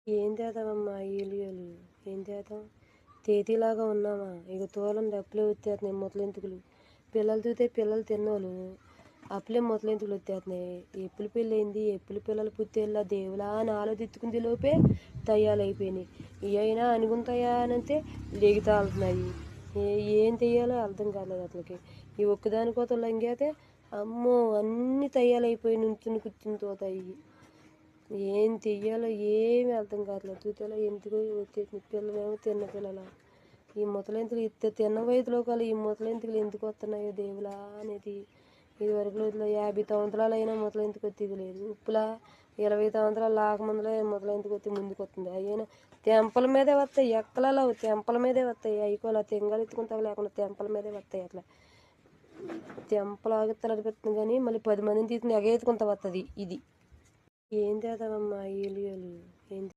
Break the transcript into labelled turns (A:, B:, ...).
A: ఏం చేద్దామమ్మా ఈలియలు? ఏం చేద్దాం? తేతిలాగా ఉన్నామా? ఇక తోలండి అప్పులే వచ్చేస్తున్నాయి ముతలెంతుకులు. పిల్లలు చూస్తే పిల్లలు తిన్నోళ్ళు అప్పులే ముతలెంతుకులు వచ్చేస్తున్నాయి. ఎప్పుడు పెళ్ళి అయింది, ఎప్పుడు పిల్లలు పుట్టేళ్ళ దేవులా అని ఆలోచించుకుంది లోపే తయ్యాలైపోయినాయి. ఇవైనా అనుకుంటాయా అని అంటే లెగితాలుతున్నాయి. ఏం తెయ్యాలో అర్థం కాలేదు అసలుకి. ఈ ఒక్కదానికోసం లంగైతే అమ్మో అన్నీ తయ్యాలైపోయి నుంచుని కూర్చుని తోతాయి. ఏం చెయ్యాలో ఏమీ అర్థం కావట్లేదు. చూతేలా ఎందుకో వచ్చేసింది. పిల్లలేమో తిన్న పిల్లల ఈ ముసలింతలు తిన్న వయసులో కల ఈ ముసలింతలు ఎందుకు వస్తున్నాయో దేవులా అనేది. ఇది వరకు రోజుల్లో 50 సంవత్సరాలు అయినా ముసలింతకు వచ్చేది లేదు. ఇప్పులా 20 సంవత్సరాలు లాకముందులో ముసలింతకు వచ్చి ముందుకు వస్తుంది. అయినా తెంపల మీదే వస్తాయి. ఎక్కలలో తెంపల మీదే వస్తాయి. అయిపోలా తెంగలెత్తుకుంటా లేకుండా తెంపల మీదే వస్తాయి. అట్లా తెంపలు ఆగిత్తలు అనిపిస్తుంది కానీ మళ్ళీ 10 మందిని తీసుకుని ఎగేసుకుంటా వస్తుంది ఇది. ఏం చేద్దామమ్మా ఈలియలు? ఏం